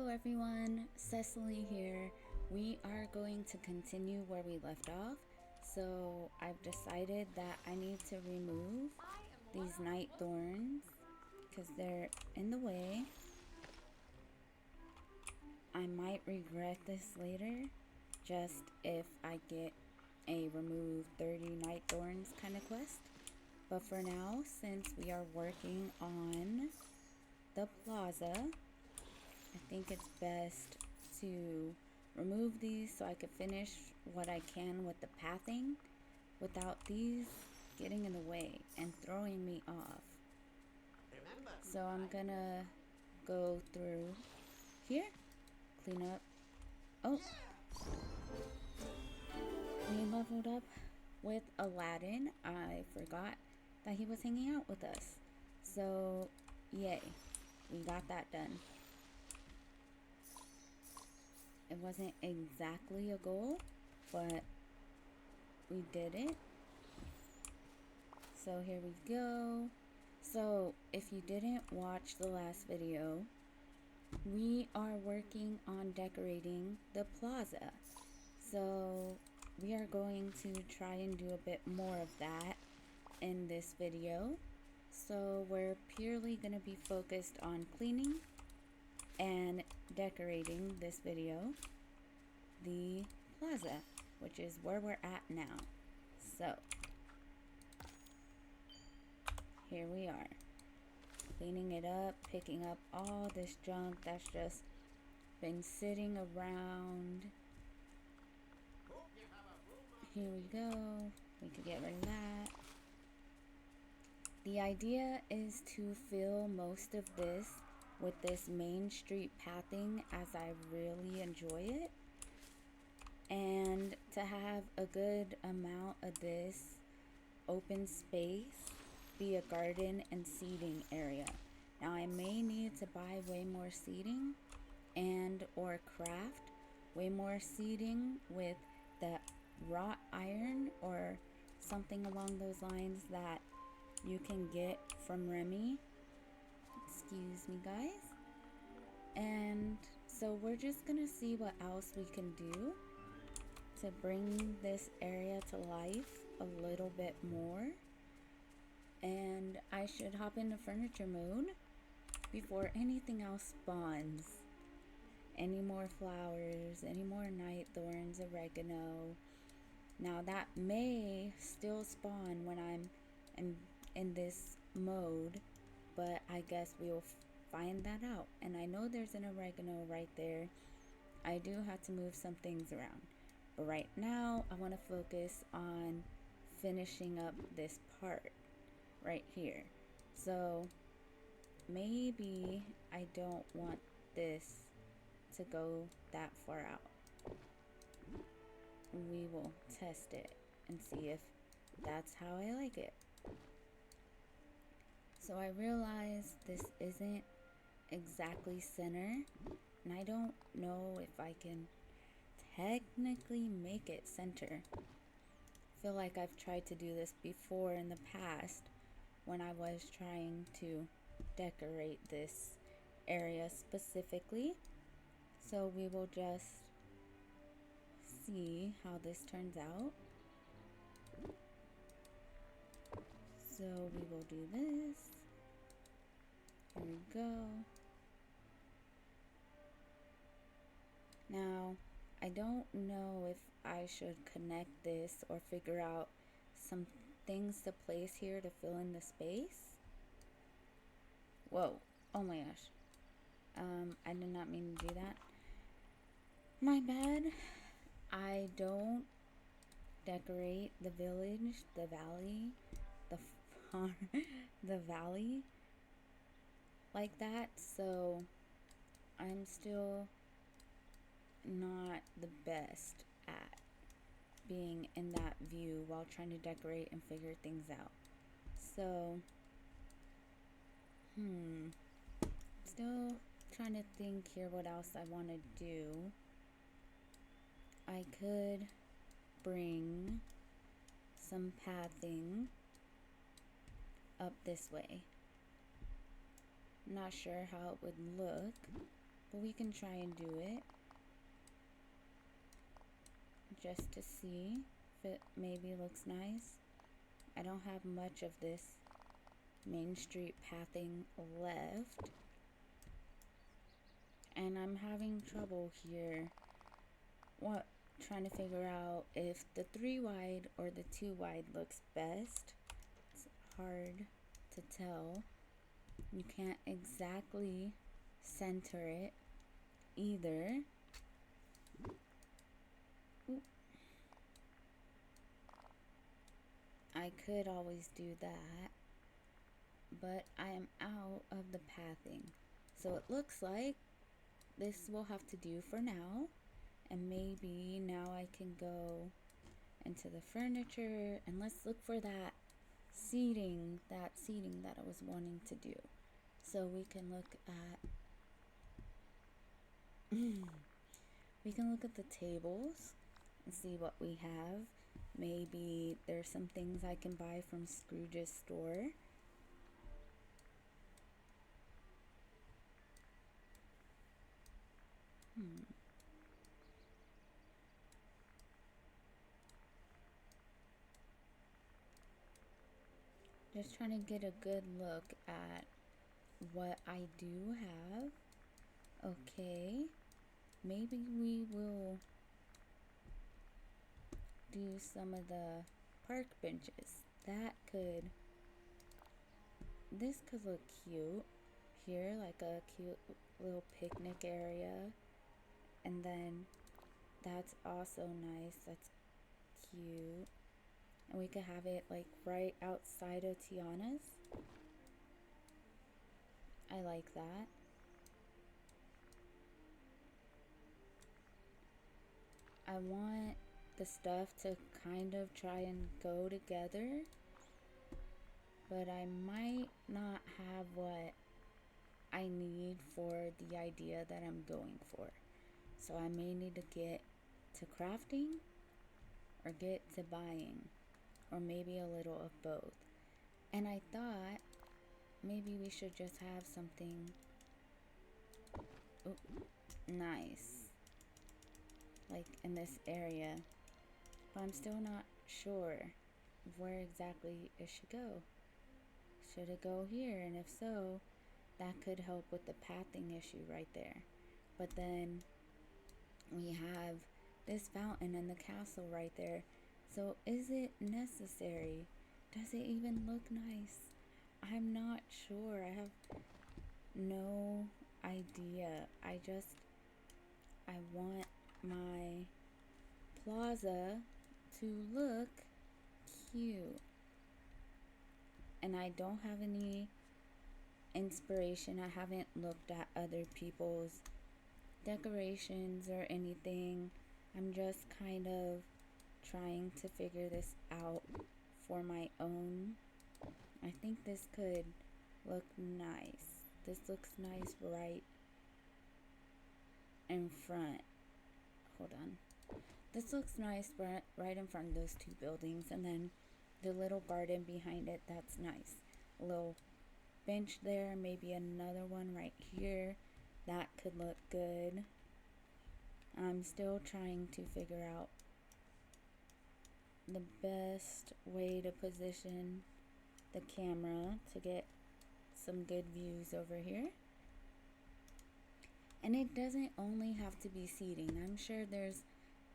everyone, Cecily here. We are going to continue where we left off. So I've decided that I need to remove these night thorns because they're in the way. I might regret this later, just if I get a remove 30 night thorns kind of quest. But for now, since we are working on the plaza, I think it's best to remove these so I can finish what I can with the pathing without these getting in the way and throwing me off. So I'm gonna go through here, clean up. Oh, we leveled up with Aladdin. I forgot that he was hanging out with us. So, yay, we got that done. It wasn't exactly a goal, but we did it. So here we go. So if you didn't watch the last video, we are working on decorating the plaza. So we are going to try and do a bit more of that in this video. So we're purely going to be focused on cleaning and decorating this video, the plaza, which is where we're at now. So here we are, cleaning it up, picking up all this junk that's just been sitting around. Here we go, we could get rid of that. The idea is to fill most of this with this main street pathing, as I really enjoy it, and to have a good amount of this open space be a garden and seating area. Now I may need to buy way more seating and or craft way more seating with the wrought iron or something along those lines that you can get from Remy. Excuse me, guys. And so we're just gonna see what else we can do to bring this area to life a little bit more. And I should hop into furniture mode before anything else spawns. Any more flowers, any more night thorns, oregano. Now that may still spawn when I'm in this mode, but I guess we'll find that out. And I know there's an oregano right there. I do have to move some things around, but right now I want to focus on finishing up this part right here. So maybe I don't want this to go that far out. We will test it and see if that's how I like it. So I realize this isn't exactly center, and I don't know if I can technically make it center. I feel like I've tried to do this before in the past when I was trying to decorate this area specifically. So we will just see how this turns out. So we will do this. Here we go. Now, I don't know if I should connect this or figure out some things to place here to fill in the space. Whoa, oh my gosh. I did not mean to do that. My bad. I don't decorate the village, the valley, the farm, the valley like that, so I'm still not the best at being in that view while trying to decorate and figure things out. So still trying to think here what else I want to do. I could bring some pathing up this way. Not sure how it would look, but we can try and do it just to see if it maybe looks nice. I don't have much of this Main Street pathing left, and I'm having trouble here trying to figure out if the 3 wide or the 2 wide looks best. It's hard to tell. You can't exactly center it either. Oop. I could always do that, but I am out of the pathing. So it looks like this will have to do for now, and maybe now I can go into the furniture and let's look for that seating that I was wanting to do. So we can look at we can look at the tables and see what we have. Maybe there's some things I can buy from Scrooge's store. Just trying to get a good look at what I do have. Okay, maybe we will do some of the park benches. This could look cute here, like a cute little picnic area. And then that's also nice. That's cute. And we could have it like right outside of Tiana's. I like that. I want the stuff to kind of try and go together, but I might not have what I need for the idea that I'm going for. So I may need to get to crafting or get to buying, or maybe a little of both. And I thought maybe we should just have something nice like in this area, but I'm still not sure where exactly it should go. Should it go here? And if so, that could help with the pathing issue right there. But then we have this fountain and the castle right there. So is it necessary? Does it even look nice? I'm not sure. I have no idea. I want my plaza to look cute. And I don't have any inspiration. I haven't looked at other people's decorations or anything. I'm just kind of trying to figure this out for my own. I think this could look nice. This looks nice right in front. Hold on. This looks nice right in front of those 2 buildings, and then the little garden behind it, that's nice. A little bench there, maybe another one right here. That could look good. I'm still trying to figure out the best way to position the camera to get some good views over here. And it doesn't only have to be seating. I'm sure there's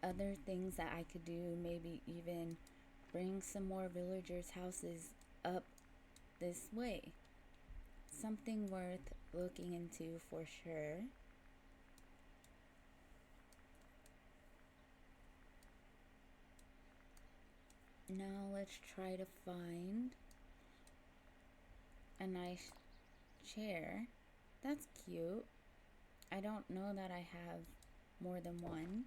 other things that I could do. Maybe even bring some more villagers' houses up this way. Something worth looking into for sure. Now let's try to find a nice chair. That's cute. I don't know that I have more than one.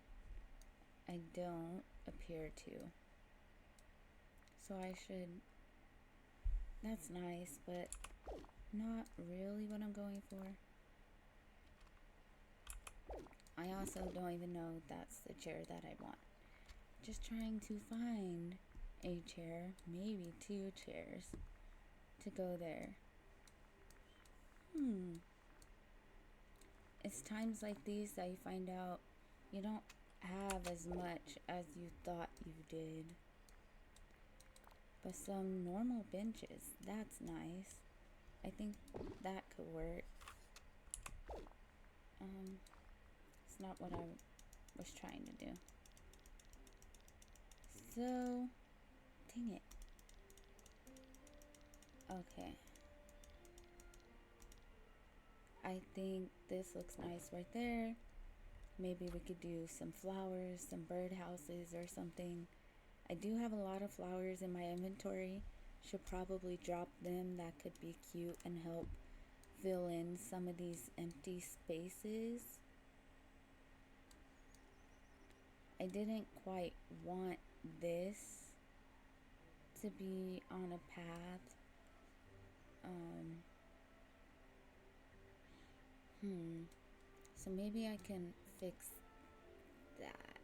I don't appear to. So I should... That's nice, but not really what I'm going for. I also don't even know that's the chair that I want. Just trying to find a chair, maybe 2 chairs to go there. it's times like these that you find out you don't have as much as you thought you did. But some normal benches, that's nice. I think that could work. It's not what I was trying to do. So, dang it. Okay. I think this looks nice right there. Maybe we could do some flowers, some birdhouses or something. I do have a lot of flowers in my inventory. Should probably drop them. That could be cute and help fill in some of these empty spaces. I didn't quite want this to be on a path. So maybe I can fix that.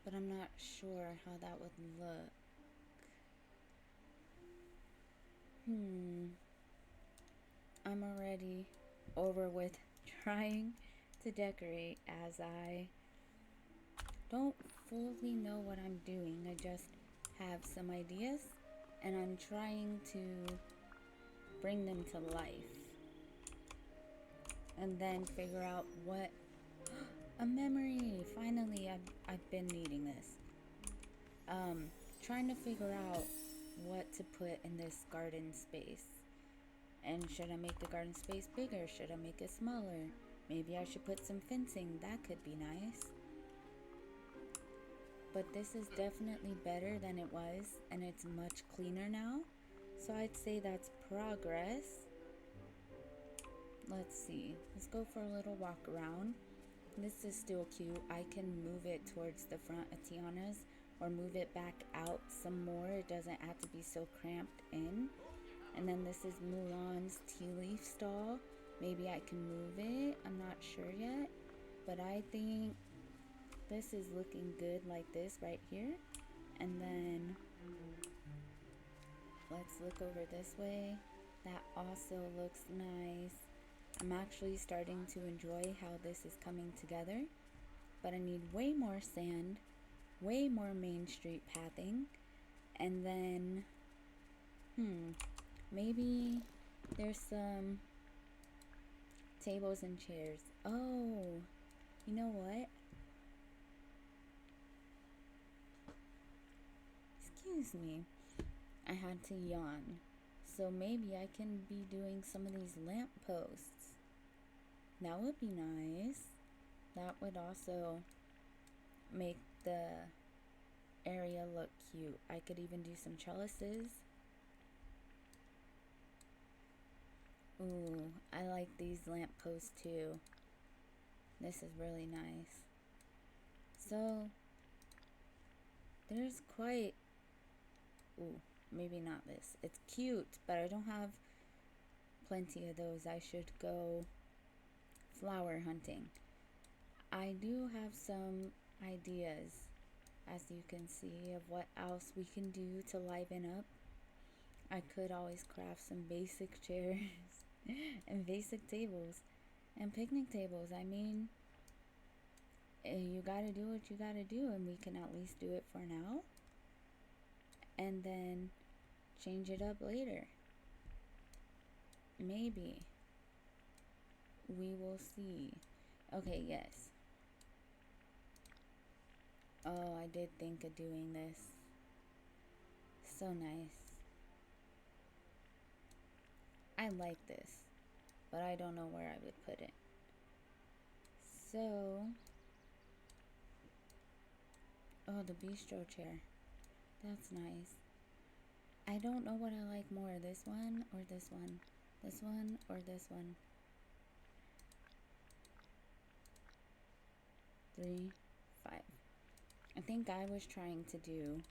But I'm not sure how that would look. I'm already over with trying to decorate as I don't fully know what I'm doing. I just have some ideas and I'm trying to bring them to life. And then figure out what... a memory! Finally, I've been needing this. Trying to figure out what to put in this garden space. And should I make the garden space bigger? Should I make it smaller? Maybe I should put some fencing. That could be nice. But this is definitely better than it was. And it's much cleaner now. So I'd say that's progress. Let's see. Let's go for a little walk around. This is still cute. I can move it towards the front of Tiana's or move it back out some more. It doesn't have to be so cramped in. And then this is Mulan's tea leaf stall. Maybe I can move it. I'm not sure yet. But I think this is looking good like this right here. And then let's look over this way. That also looks nice. I'm actually starting to enjoy how this is coming together. But I need way more sand, way more Main Street pathing. And then, maybe there's some tables and chairs. Oh, you know what? Excuse me. I had to yawn. So maybe I can be doing some of these lamp posts. That would be nice. That would also make the area look cute. I could even do some trellises. Ooh, I like these lamp posts too. This is really nice. So, there's quite... Ooh, maybe not this. It's cute, but I don't have plenty of those. I should go flower hunting. I do have some ideas, as you can see, of what else we can do to liven up. I could always craft some basic chairs and basic tables and picnic tables. I mean, you gotta do what you gotta do, and we can at least do it for now and then change it up later. Maybe. We will see. Okay, yes. Oh, I did think of doing this. So nice. I like this, but I don't know where I would put it. So, oh, the bistro chair. That's nice. I don't know what I like more, this one or this one. This one or this one. 3, 5. I think I was trying to do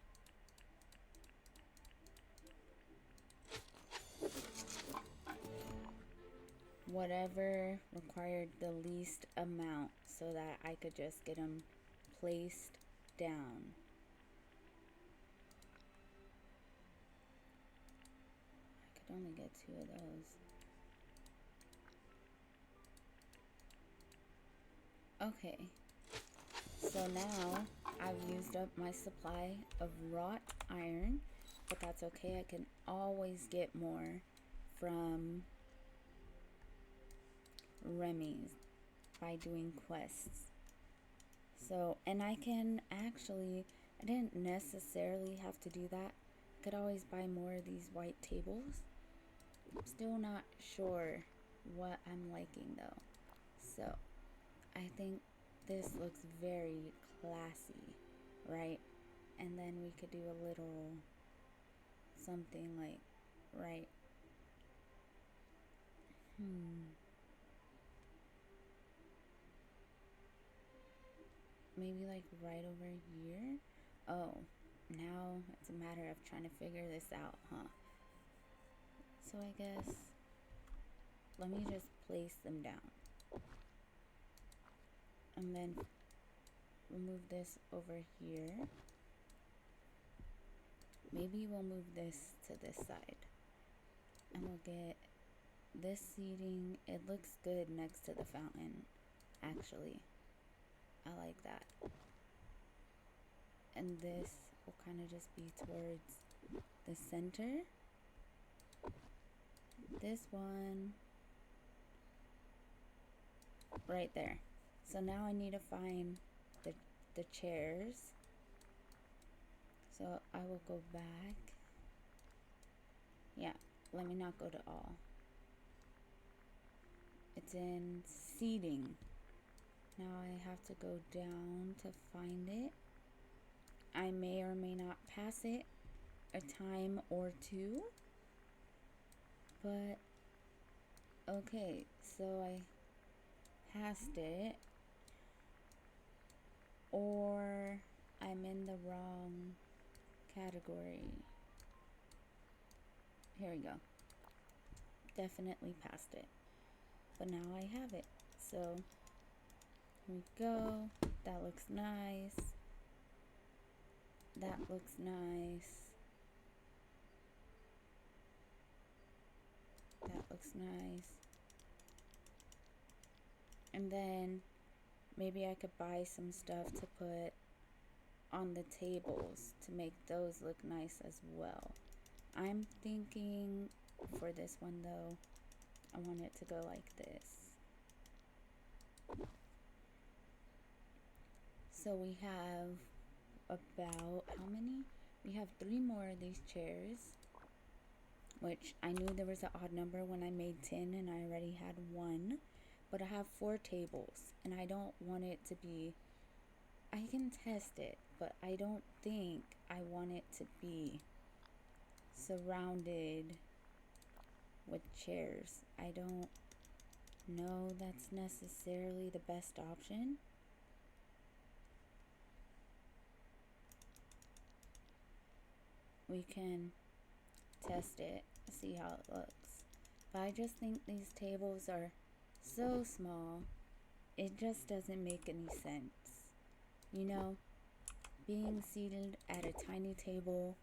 whatever required the least amount so that I could just get them placed down. I could only get 2 of those. Okay, so now I've used up my supply of wrought iron, but that's okay. I can always get more from Remy's by doing quests. So, and I can actually, I didn't necessarily have to do that. I could always buy more of these white tables. I'm still not sure what I'm liking though. So, I think this looks very classy, right? And then we could do a little something like, right? Maybe like right over here. Oh, now it's a matter of trying to figure this out, huh? So I guess let me just place them down. And then we'll move this over here. Maybe we'll move this to this side. And we'll get this seating. It looks good next to the fountain, actually. I like that. And this will kind of just be towards the center. This one right there. So now I need to find the chairs. So I will go back. Yeah, let me not go to all. It's in seating. Now I have to go down to find it. I may or may not pass it a time or two. But, okay, so I passed it. Or I'm in the wrong category. Here we go. Definitely passed it. But now I have it. So, here we go. That looks nice. That looks nice. That looks nice. And then maybe I could buy some stuff to put on the tables to make those look nice as well. I'm thinking for this one though, I want it to go like this. So we have about, how many? We have 3 more of these chairs, which I knew there was an odd number when I made 10 and I already had 1. But I have 4 tables and I don't want it to be, I can test it, but I don't think I want it to be surrounded with chairs. I don't know that's necessarily the best option. We can test it, see how it looks. But I just think these tables are so small, it just doesn't make any sense. You know, being seated at a tiny table,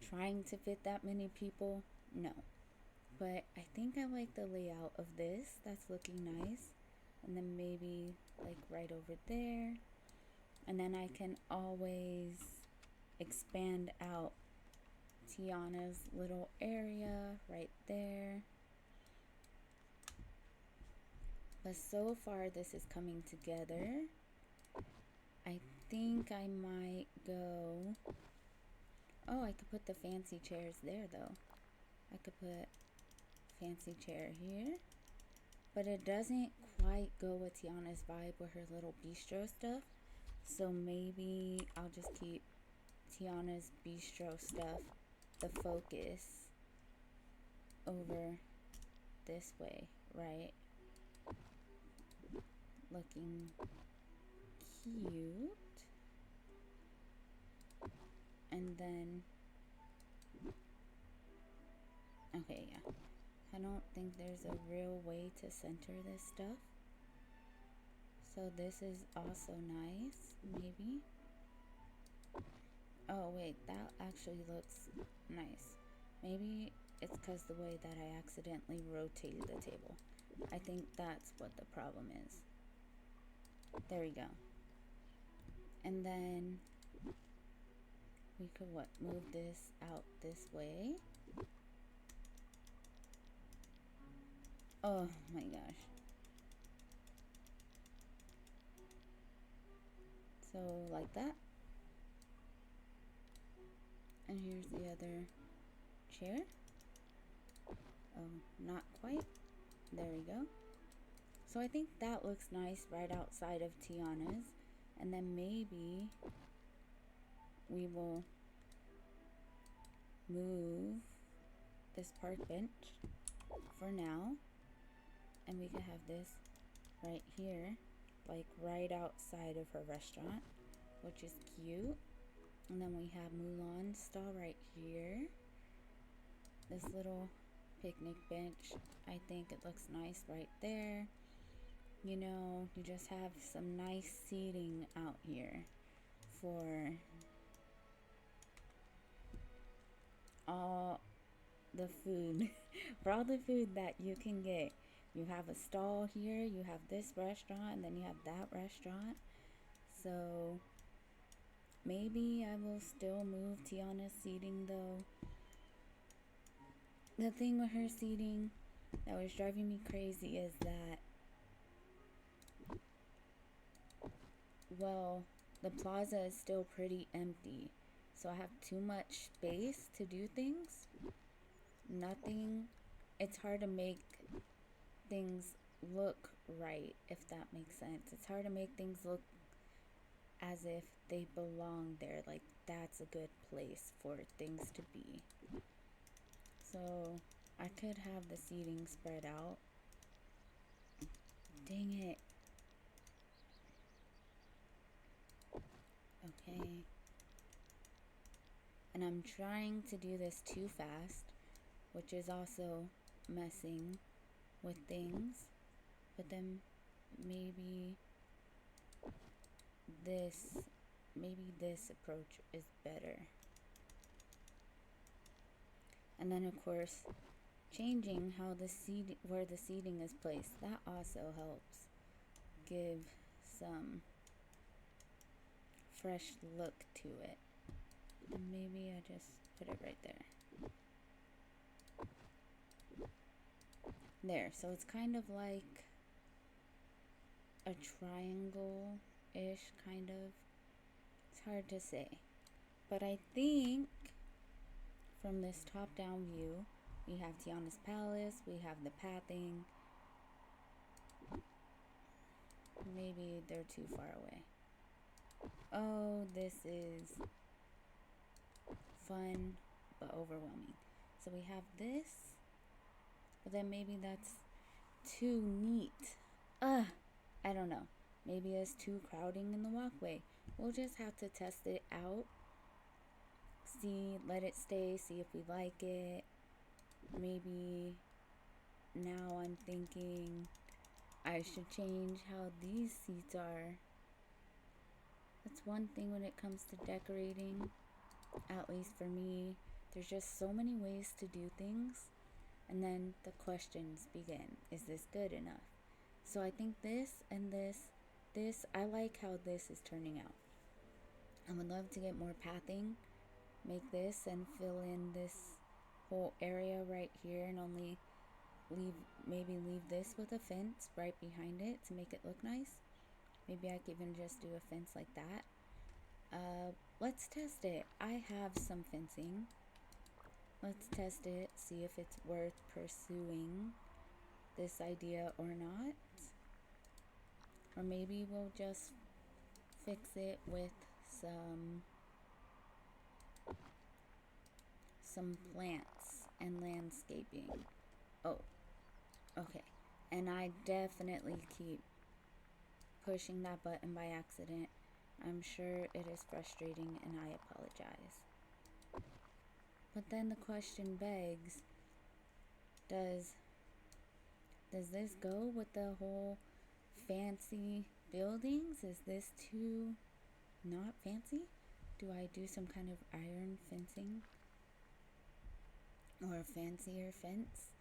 trying to fit that many people, no. But I think I like the layout of this. That's looking nice. And then maybe like right over there. And then I can always expand out Tiana's little area right there. But so far this is coming together. I think I might go, oh, I could put the fancy chairs there though. I could put fancy chair here, but it doesn't quite go with Tiana's vibe with her little bistro stuff. So maybe I'll just keep Tiana's bistro stuff the focus over this way, right? Looking cute. And then, okay, yeah. I don't think there's a real way to center this stuff. So this is also nice, maybe. Oh wait, that actually looks nice. Maybe it's because the way that I accidentally rotated the table. I think that's what the problem is. There we go. And then we could move this out this way. Oh my gosh. So like that. And here's the other chair. Oh, not quite. There we go. So I think that looks nice right outside of Tiana's. And then maybe we will move this park bench for now. And we could have this right here, like right outside of her restaurant, which is cute. And then we have Mulan's stall right here. This little picnic bench, I think it looks nice right there. You know, you just have some nice seating out here for all the food, for all the food that you can get. You have a stall here, you have this restaurant, and then you have that restaurant. So maybe I will still move Tiana's seating though. The thing with her seating that was driving me crazy is that, well, the plaza is still pretty empty. So I have too much space to do things. Nothing, it's hard to make things look right, if that makes sense. It's hard to make things look as if they belong there, like that's a good place for things to be. So I could have the seating spread out. Dang it. Okay. And I'm trying to do this too fast, which is also messing with things. But then maybe this approach is better. And then of course, changing how the seat, where the seating is placed, that also helps give some fresh look to it. And maybe I just put it right there. There, so it's kind of like a triangle-ish, kind of. It's hard to say. But I think from this top-down view, we have Tiana's Palace, we have the pathing. Maybe they're too far away. Oh, this is fun, but overwhelming. So we have this, but then maybe that's too neat. I don't know. Maybe it's too crowding in the walkway. We'll just have to test it out. See, let it stay, see if we like it. Maybe now I'm thinking I should change how these seats are. That's one thing when it comes to decorating, at least for me. There's just so many ways to do things. And then the questions begin. Is this good enough? So I think this and this, I like how this is turning out. I would love to get more pathing. Make this and fill in this whole area right here and only maybe leave this with a fence right behind it to make it look nice. Maybe I could even just do a fence like that. Let's test it. I have some fencing. Let's test it, see if it's worth pursuing this idea or not. Or maybe we'll just fix it with some plants and landscaping. Oh, okay. And I definitely keep pushing that button by accident. I'm sure it is frustrating and I apologize. But then the question begs, does this go with the whole fancy buildings? Is this too not fancy? Do I do some kind of iron fencing? Or a fancier fence?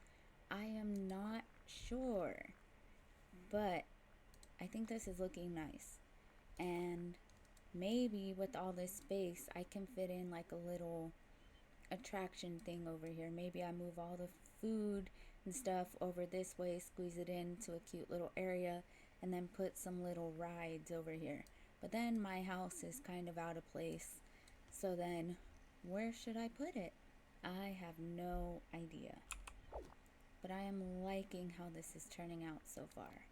I am not sure. But I think this is looking nice. And maybe with all this space, I can fit in like a little attraction thing over here. Maybe I move all the food and stuff over this way, squeeze it into a cute little area, and then put some little rides over here. But then my house is kind of out of place. So then where should I put it? I have no idea. But I am liking how this is turning out so far.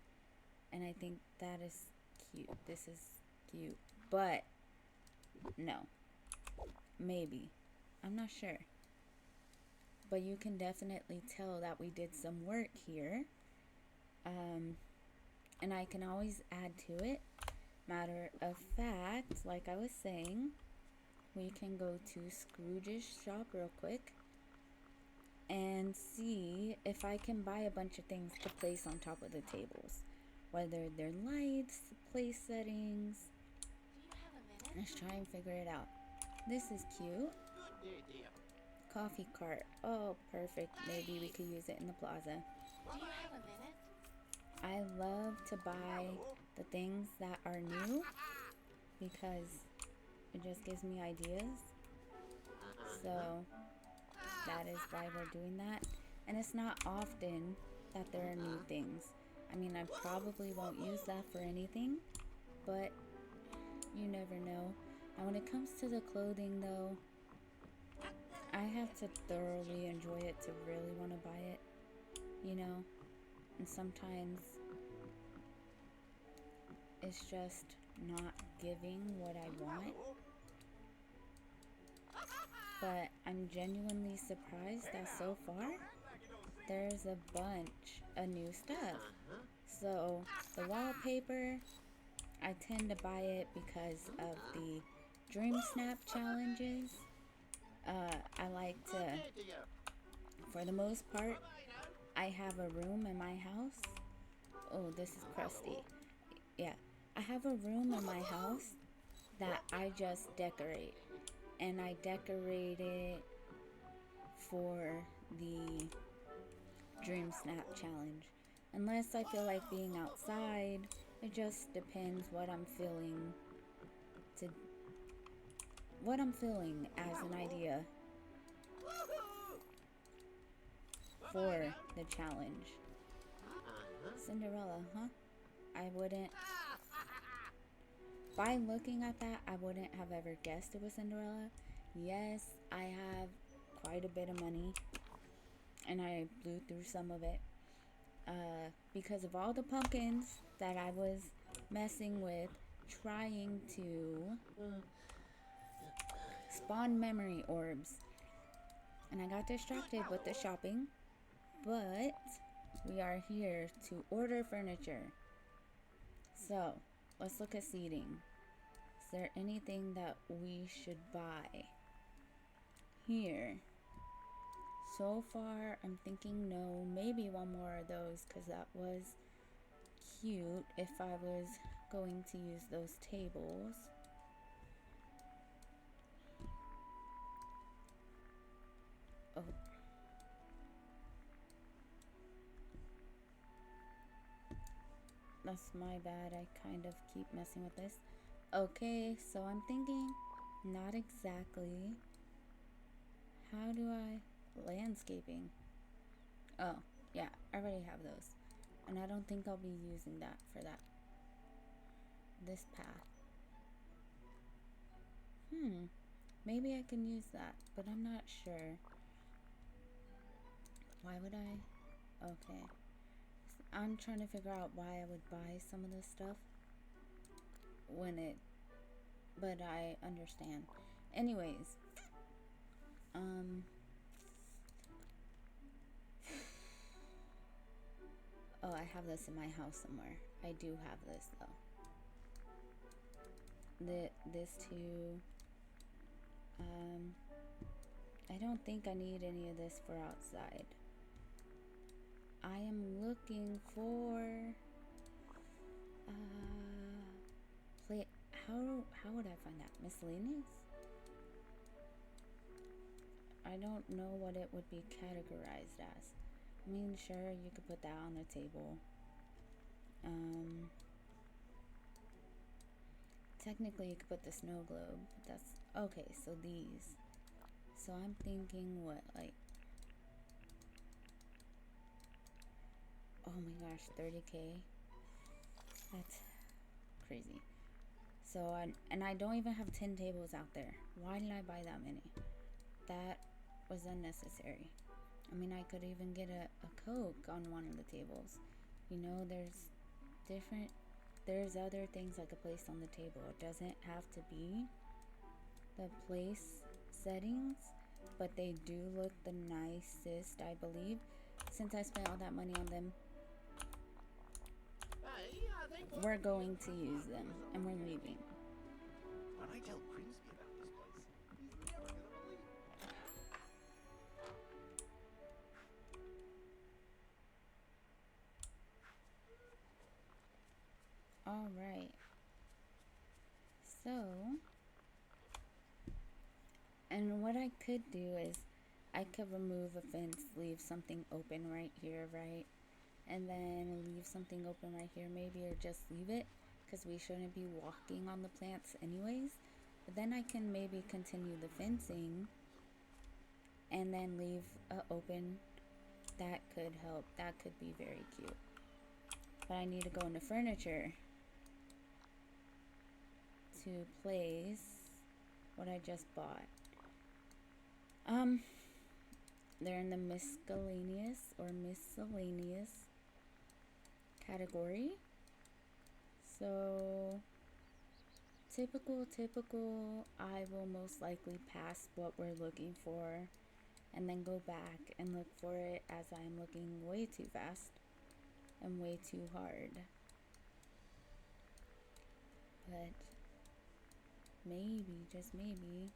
And I think that is cute. This is cute. But no. Maybe. I'm not sure. But you can definitely tell that we did some work here. And I can always add to it. Matter of fact, like I was saying, we can go to Scrooge's shop real quick and see if I can buy a bunch of things to place on top of the tables. Whether they're lights, place settings. Let's try and figure it out. This is cute. Coffee cart. Oh, perfect. Maybe we could use it in the plaza. Do you have a minute? I love to buy the things that are new because it just gives me ideas. So that is why we're doing that. And it's not often that there are new things. I mean, I probably won't use that for anything, but you never know. Now when it comes to the clothing though, I have to thoroughly enjoy it to really want to buy it, you know? And sometimes it's just not giving what I want. But I'm genuinely surprised that so far there's a bunch of new stuff. So the wallpaper, I tend to buy it because of the Dream Snap challenges. I like to, for the most part, I have a room in my house. Oh, this is crusty. Yeah, I have a room in my house that I just decorate. And I decorate it for the Dream Snap challenge. Unless I feel like being outside, it just depends what I'm feeling as an idea for the challenge. Cinderella, huh? I wouldn't, by looking at that, I wouldn't have ever guessed it was Cinderella. Yes, I have quite a bit of money and I blew through some of it because of all the pumpkins that I was messing with, trying to spawn memory orbs, and I got distracted with the shopping. But we are here to order furniture, so let's look at seating. Is there anything that we should buy here? So far I'm thinking no. Maybe one more of those, because that was cute if I was going to use those tables. Oh, that's my bad. I kind of keep messing with this. Okay, so I'm thinking not exactly. How do I landscaping? Oh, yeah, I already have those. And I don't think I'll be using that for that. This path. Maybe I can use that, but I'm not sure. Why would I? Okay. I'm trying to figure out why I would buy some of this stuff but I understand. Anyways, oh, I have this in my house somewhere. I do have this though. This too. I don't think I need any of this for outside. I am looking for how would I find that? Miscellaneous? I don't know what it would be categorized as. I mean, sure, you could put that on the table. technically you could put the snow globe, but that's okay. So these. So I'm thinking what, like, oh my gosh, 30K. That's crazy. So and I don't even have 10 tables out there. Why did I buy that many? That was unnecessary. I mean, I could even get a Coke on one of the tables. You know, there's other things I could place on the table. It doesn't have to be the place settings, but they do look the nicest, I believe, since I spent all that money on them. We're going to use them, and we're leaving. When I tell Grimsby about this place, he's never gonna believe it. All right. So, and what I could do is I could remove a fence, leave something open right here, right? And then leave something open right here maybe, or just leave it, because we shouldn't be walking on the plants anyways. But then I can maybe continue the fencing and then leave open. That could help. That could be very cute. But I need to go into furniture to place what I just bought. They're in the miscellaneous category. So typical, I will most likely pass what we're looking for and then go back and look for it, as I'm looking way too fast and way too hard. But maybe, just maybe,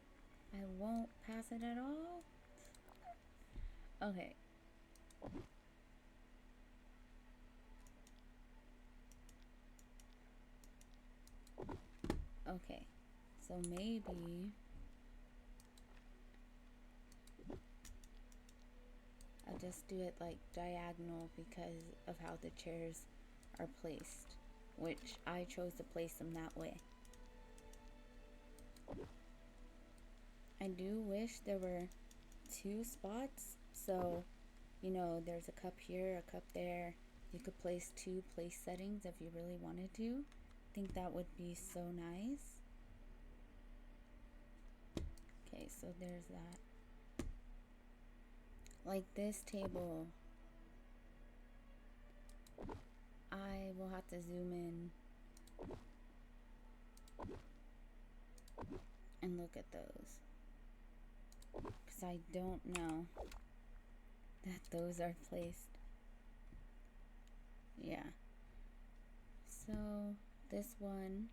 I won't pass it at all. Okay. Okay. So maybe I'll just do it like diagonal because of how the chairs are placed, which I chose to place them that way. I do wish there were 2 spots, so you know, there's a cup here, a cup there. You could place 2 place settings if you really wanted to. I think that would be so nice. Okay, so there's that. Like this table, I will have to zoom in and look at those, because I don't know that those are placed. Yeah. So this one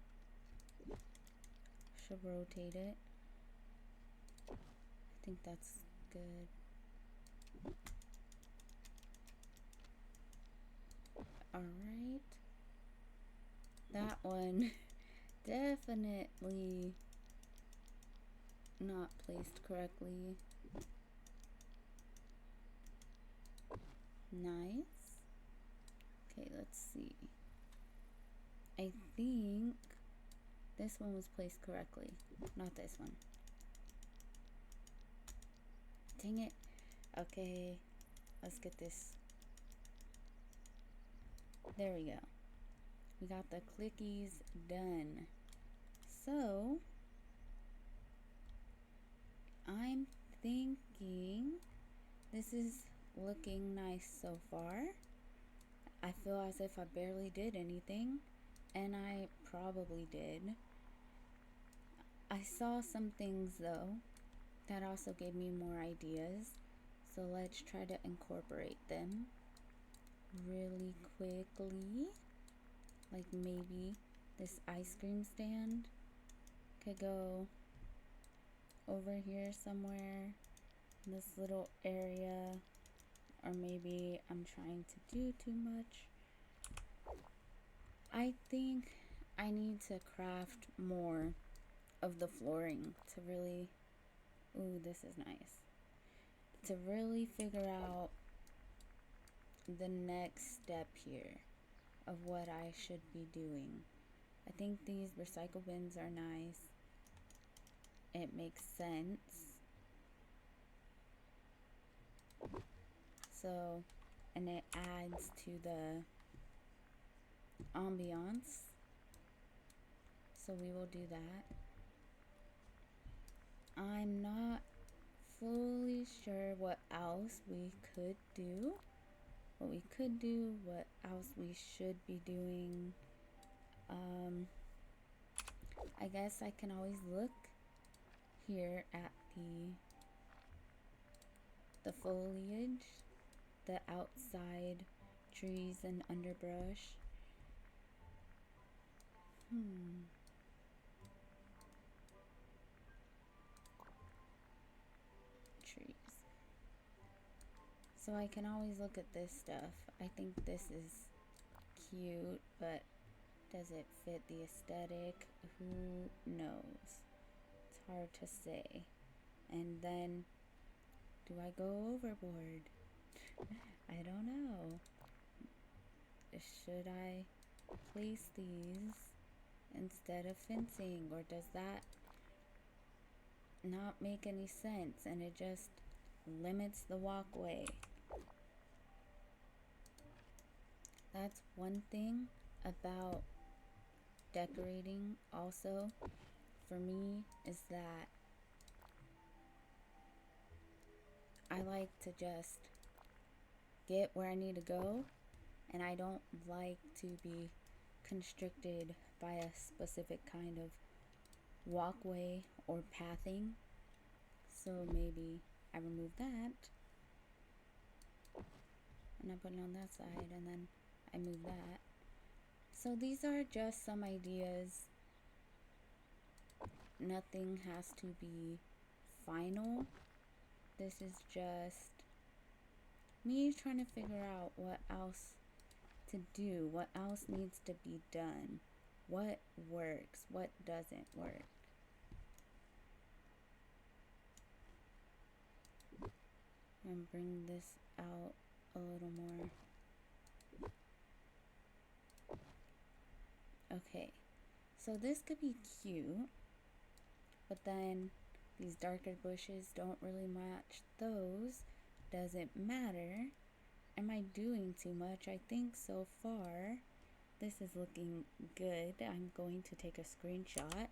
should rotate it. I think that's good. Alright. That one definitely not placed correctly. Nice. Okay, let's see. I think this one was placed correctly, not this one. Dang it. Okay, let's get this. There we go. We got the clickies done. So I'm thinking this is looking nice so far. I feel as if I barely did anything, and I probably did. I saw some things though that also gave me more ideas, so let's try to incorporate them really quickly. Like maybe this ice cream stand could go over here somewhere in this little area, or maybe I'm trying to do too much. I think I need to craft more of the flooring to really, ooh, this is nice, to really figure out the next step here of what I should be doing. I think these recycle bins are nice. It makes sense. So, and it adds to the ambiance. So we will do that. I'm not fully sure what else we could do. What else we should be doing. I guess I can always look here at the foliage, the outside trees and underbrush. Trees. So I can always look at this stuff. I think this is cute, but does it fit the aesthetic? Who knows? It's hard to say. And then, do I go overboard? I don't know. Should I place these instead of fencing, or does that not make any sense and it just limits the walkway? That's one thing about decorating also for me, is that I like to just get where I need to go, and I don't like to be constricted by a specific kind of walkway or pathing. So maybe I remove that and I put it on that side, and then I move that. So these are just some ideas. Nothing has to be final. This is just me trying to figure out what else to do, what else needs to be done, what works, what doesn't work. And bring this out a little more. Okay, so this could be cute, but then these darker bushes don't really match those. Doesn't matter. Am I doing too much? I think so far this is looking good. I'm going to take a screenshot.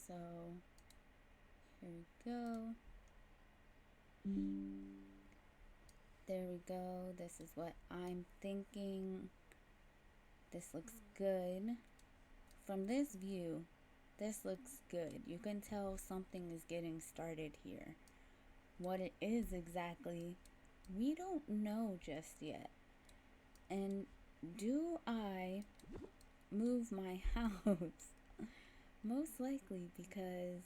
So here we go. There we go. This is what I'm thinking. This looks good. From this view, this looks good. You can tell something is getting started here. What it is exactly, we don't know just yet. And do I move my house? Most likely, because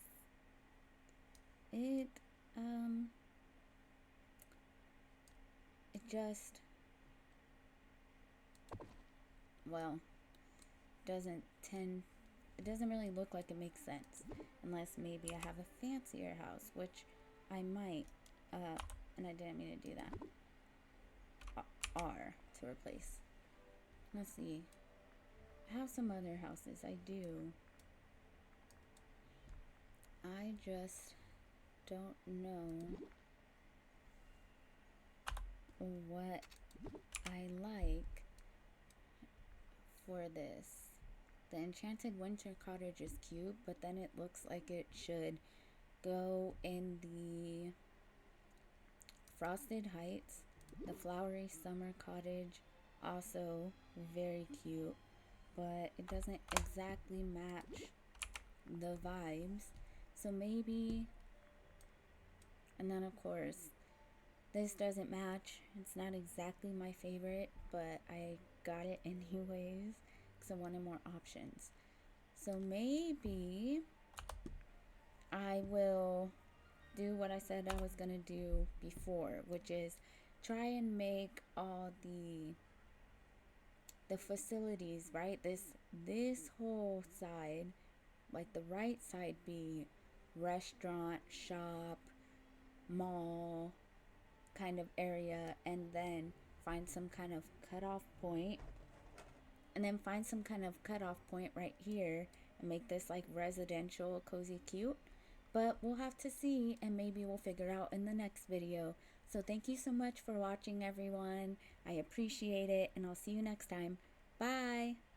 it just, well, it doesn't really look like it makes sense, unless maybe I have a fancier house, which I might, and I didn't mean to do that. R to replace. Let's see. I have some other houses. I do. I just don't know what I like for this. The Enchanted Winter Cottage is cute, but then it looks like it should go in the Frosted Heights. The Flowery Summer Cottage, also very cute, but it doesn't exactly match the vibes. So maybe, and then of course, this doesn't match. It's not exactly my favorite, but I got it anyways because I wanted more options. So maybe I will do what I said I was gonna do before, which is try and make all the facilities, right? This whole side, like the right side, be restaurant, shop, mall kind of area, and then find some kind of cutoff point, and then find some kind of cutoff point right here and make this like residential, cozy, cute. But we'll have to see, and maybe we'll figure out in the next video. So thank you so much for watching, everyone. I appreciate it, and I'll see you next time. Bye!